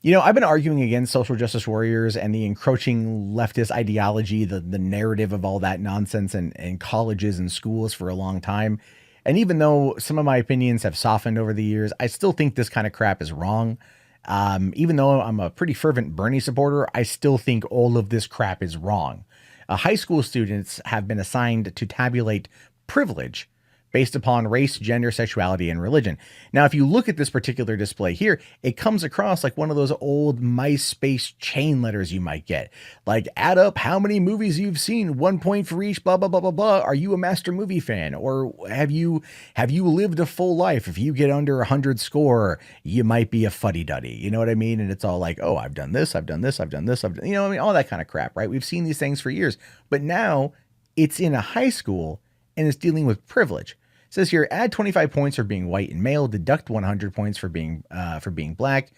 I've been arguing against social justice warriors and the encroaching leftist ideology, the narrative of all that nonsense in colleges and schools for a long time. And even though some of my opinions have softened over the years, I still think this kind of crap is wrong. Even though I'm a pretty fervent Bernie supporter, I still think all of this crap is wrong. High school students have been assigned to tabulate privilege based upon race, gender, sexuality, and religion. Now, if you look at this particular display here, it comes across like one of those old MySpace chain letters you might get. Like, add up how many movies you've seen, 1 point for each, blah, blah, blah, blah, blah. Are you a master movie fan? Or have you lived a full life? If you get under 100 score, you might be a fuddy-duddy. You know what I mean? And it's all like, oh, I've done this, I've done this, I've done this, I've done, you know what I mean? All that kind of crap, right? We've seen these things for years. But now it's in a high school and it's dealing with privilege. It says here, add 25 points for being white and male, deduct 100 points for being black,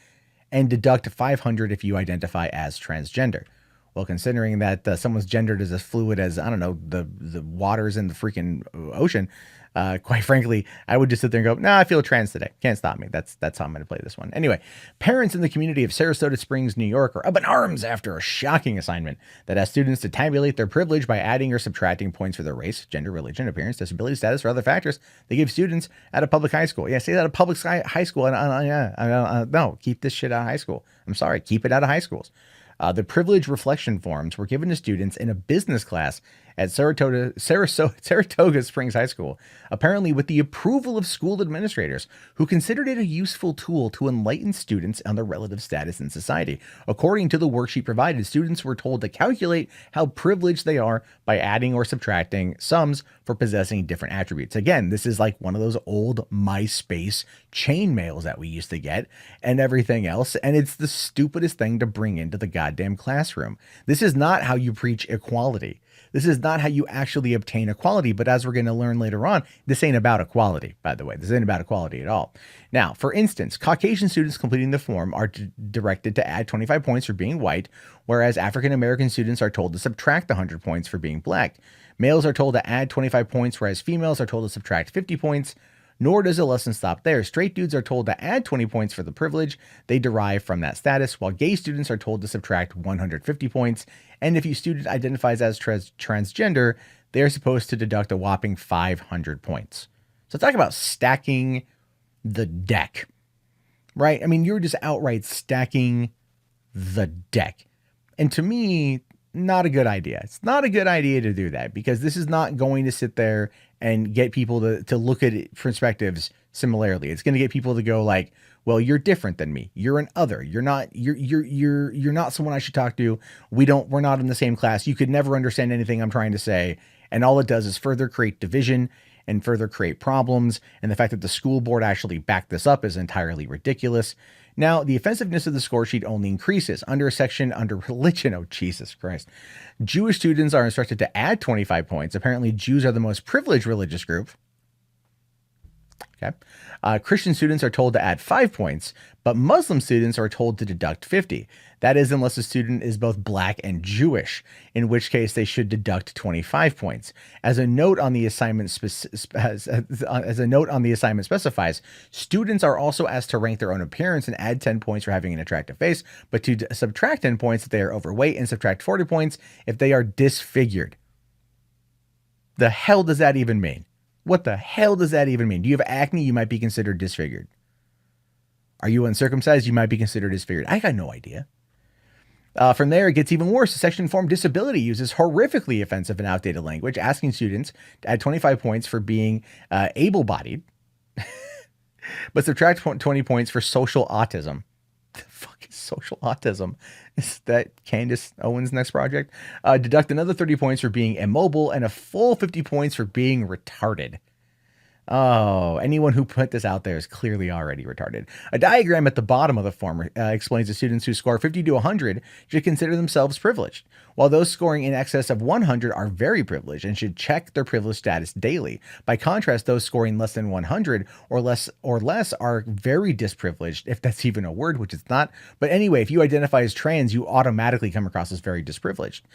and deduct 500 if you identify as transgender. Well, considering that someone's gendered as fluid as, I don't know, the waters in the freaking ocean, quite frankly, I would just sit there and go, nah, I feel trans today. Can't stop me. That's how I'm going to play this one. Anyway, parents in the community of Saratoga Springs, New York are up in arms after a shocking assignment that asks students to tabulate their privilege by adding or subtracting points for their race, gender, religion, appearance, disability status, or other factors they give students at a public high school. Yeah, say that at a public high school. No, keep this shit out of high school. I'm sorry, keep it out of high schools. The privilege reflection forms were given to students in a business class at Saratoga Springs High School, apparently with the approval of school administrators, who considered it a useful tool to enlighten students on their relative status in society. According to the worksheet provided, students were told to calculate how privileged they are by adding or subtracting sums for possessing different attributes. Again, this is like one of those old MySpace chain mails that we used to get and everything else, and it's the stupidest thing to bring into the goddamn classroom. This is not how you preach equality. This is not how you actually obtain equality, but as we're going to learn later on, this ain't about equality, by the way. This ain't about equality at all. Now, for instance, Caucasian students completing the form are directed to add 25 points for being white, whereas African-American students are told to subtract 100 points for being black. Males are told to add 25 points, whereas females are told to subtract 50 points. Nor does the lesson stop there. Straight dudes are told to add 20 points for the privilege they derive from that status, while gay students are told to subtract 150 points. And if your student identifies as transgender, they're supposed to deduct a whopping 500 points. So talk about stacking the deck, right? I mean, you're just outright stacking the deck. And to me, not a good idea. It's not a good idea to do that, because this is not going to sit there and get people to look at it, perspectives similarly. It's going to get people to go like, well, you're different than me. You're an other. You're not someone I should talk to. We're not in the same class. You could never understand anything I'm trying to say. And all it does is further create division and further create problems. And the fact that the school board actually backed this up is entirely ridiculous. Now, the offensiveness of the score sheet only increases under a section under religion. Oh, Jesus Christ. Jewish students are instructed to add 25 points. Apparently, Jews are the most privileged religious group. Okay. Christian students are told to add 5 points, but Muslim students are told to deduct 50. That is, unless a student is both black and Jewish, in which case they should deduct 25 points. As a note on the assignment specifies, students are also asked to rank their own appearance and add 10 points for having an attractive face, but to subtract 10 points if they are overweight and subtract 40 points if they are disfigured. The hell does that even mean? What the hell does that even mean? Do you have acne? You might be considered disfigured. Are you uncircumcised? You might be considered disfigured. I got no idea. From there, it gets even worse. The section form disability uses horrifically offensive and outdated language, asking students to add 25 points for being able-bodied, but subtract 20 points for social autism. The fuck is social autism? Is that Candace Owens' next project? Deduct another 30 points for being immobile and a full 50 points for being retarded. Oh, anyone who put this out there is clearly already retarded. A diagram at the bottom of the form explains that students who score 50 to 100 should consider themselves privileged, while those scoring in excess of 100 are very privileged and should check their privilege status daily. By contrast, those scoring less than 100 or less are very disprivileged, if that's even a word, which it's not. But anyway, if you identify as trans, you automatically come across as very disprivileged.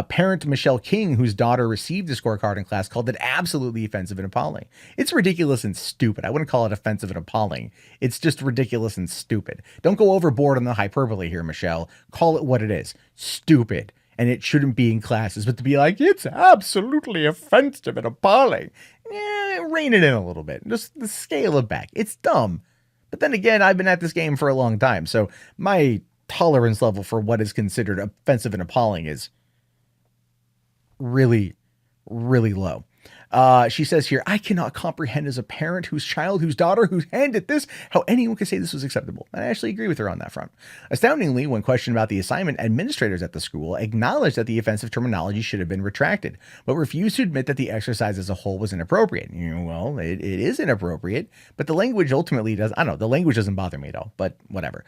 Parent Michelle King, whose daughter received a scorecard in class, called it absolutely offensive and appalling. It's ridiculous and stupid. I wouldn't call it offensive and appalling. It's just ridiculous and stupid. Don't go overboard on the hyperbole here, Michelle. Call it what it is. Stupid. And it shouldn't be in classes, but to be like, it's absolutely offensive and appalling. Rein it in a little bit. Just scale it back. It's dumb. But then again, I've been at this game for a long time, so my tolerance level for what is considered offensive and appalling is really, really low. She says here, I cannot comprehend as a parent whose child, whose daughter, whose handed this, how anyone could say this was acceptable. I actually agree with her on that front. Astoundingly, when questioned about the assignment, administrators at the school acknowledged that the offensive terminology should have been retracted, but refused to admit that the exercise as a whole was inappropriate. Well, it is inappropriate, but the language ultimately does. I don't know. The language doesn't bother me at all, but whatever.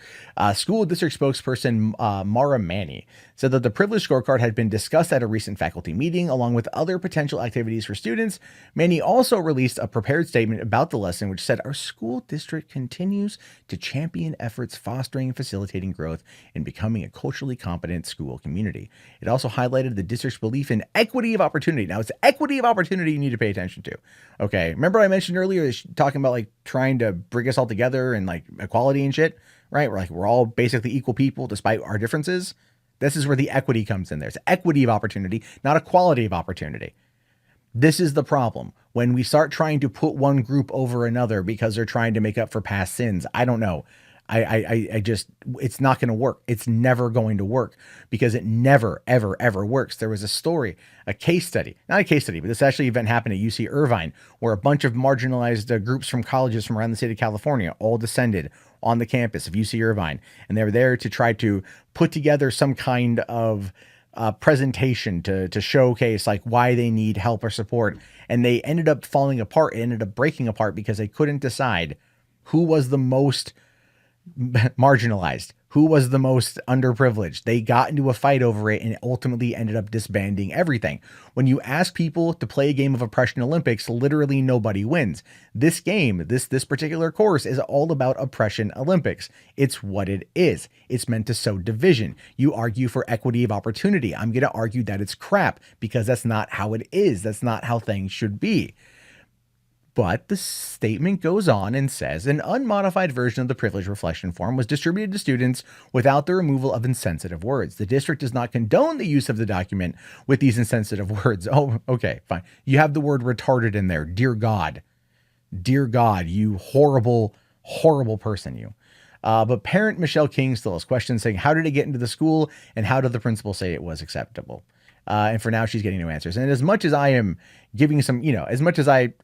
School district spokesperson Mara Manny said that the privilege scorecard had been discussed at a recent faculty meeting, along with other potential activities for students. Manny also released a prepared statement about the lesson, which said, our school district continues to champion efforts fostering and facilitating growth in becoming a culturally competent school community. It also highlighted the district's belief in equity of opportunity. Now, it's equity of opportunity you need to pay attention to. Okay, remember I mentioned earlier talking about like trying to bring us all together and like equality and shit, right? We're all basically equal people despite our differences. This is where the equity comes in. There's equity of opportunity, not equality of opportunity. This is the problem. When we start trying to put one group over another because they're trying to make up for past sins, I don't know. I just, it's not going to work. It's never going to work because it never, ever, ever works. There was a story, a case study, not a case study, but this actually event happened at UC Irvine, where a bunch of marginalized groups from colleges from around the state of California all descended on the campus of UC Irvine. And they were there to try to put together some kind of presentation to showcase like why they need help or support. And they ended up falling apart. It ended up breaking apart because they couldn't decide who was the most marginalized, who was the most underprivileged. They got into a fight over it and it ultimately ended up disbanding everything. When you ask people to play a game of Oppression Olympics, literally nobody wins. This game, this particular course is all about Oppression Olympics. It's what it is. It's meant to sow division. You argue for equity of opportunity. I'm going to argue that it's crap because that's not how it is. That's not how things should be. But the statement goes on and says, an unmodified version of the privilege reflection form was distributed to students without the removal of insensitive words. The district does not condone the use of the document with these insensitive words. Oh, okay, fine. You have the word retarded in there. Dear God, you horrible, horrible person, you. But parent Michelle King still has questions saying, how did it get into the school and how did the principal say it was acceptable? And for now, she's getting no answers. And as much as I am giving some, as much as I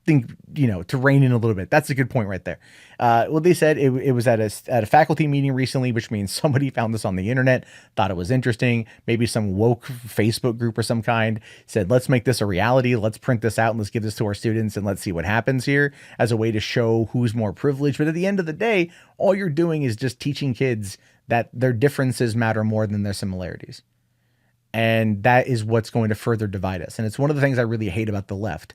think, to rein in a little bit. That's a good point right there. Well, they said it was at a faculty meeting recently, which means somebody found this on the internet, thought it was interesting. Maybe some woke Facebook group or some kind said, let's make this a reality. Let's print this out and let's give this to our students and let's see what happens here as a way to show who's more privileged. But at the end of the day, all you're doing is just teaching kids that their differences matter more than their similarities. And that is what's going to further divide us. And it's one of the things I really hate about the left.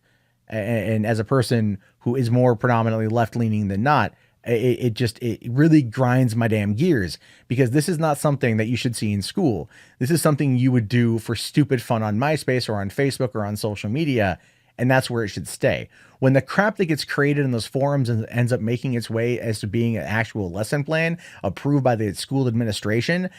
And as a person who is more predominantly left-leaning than not, it really grinds my damn gears because this is not something that you should see in school. This is something you would do for stupid fun on MySpace or on Facebook or on social media, and that's where it should stay. When the crap that gets created in those forums and ends up making its way as to being an actual lesson plan approved by the school administration,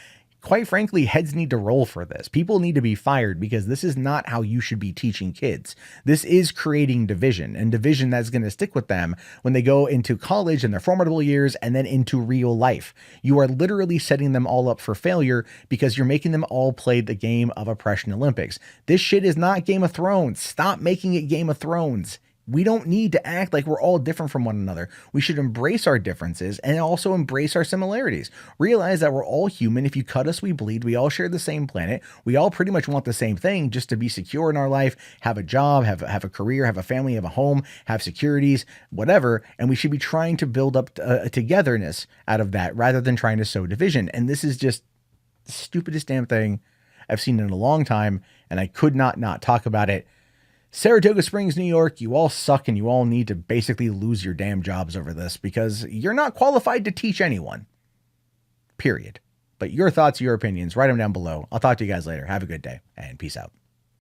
quite frankly, heads need to roll for this. People need to be fired because this is not how you should be teaching kids. This is creating division, and division that's going to stick with them when they go into college in their formidable years and then into real life. You are literally setting them all up for failure because you're making them all play the game of Oppression Olympics. This shit is not Game of Thrones. Stop making it Game of Thrones. We don't need to act like we're all different from one another. We should embrace our differences and also embrace our similarities. Realize that we're all human. If you cut us, we bleed. We all share the same planet. We all pretty much want the same thing, just to be secure in our life, have a job, have a career, have a family, have a home, have securities, whatever. And we should be trying to build up a togetherness out of that rather than trying to sow division. And this is just the stupidest damn thing I've seen in a long time. And I could not talk about it. Saratoga Springs, New York, you all suck and you all need to basically lose your damn jobs over this because you're not qualified to teach anyone. Period. But your thoughts, your opinions, write them down below. I'll talk to you guys later. Have a good day and peace out.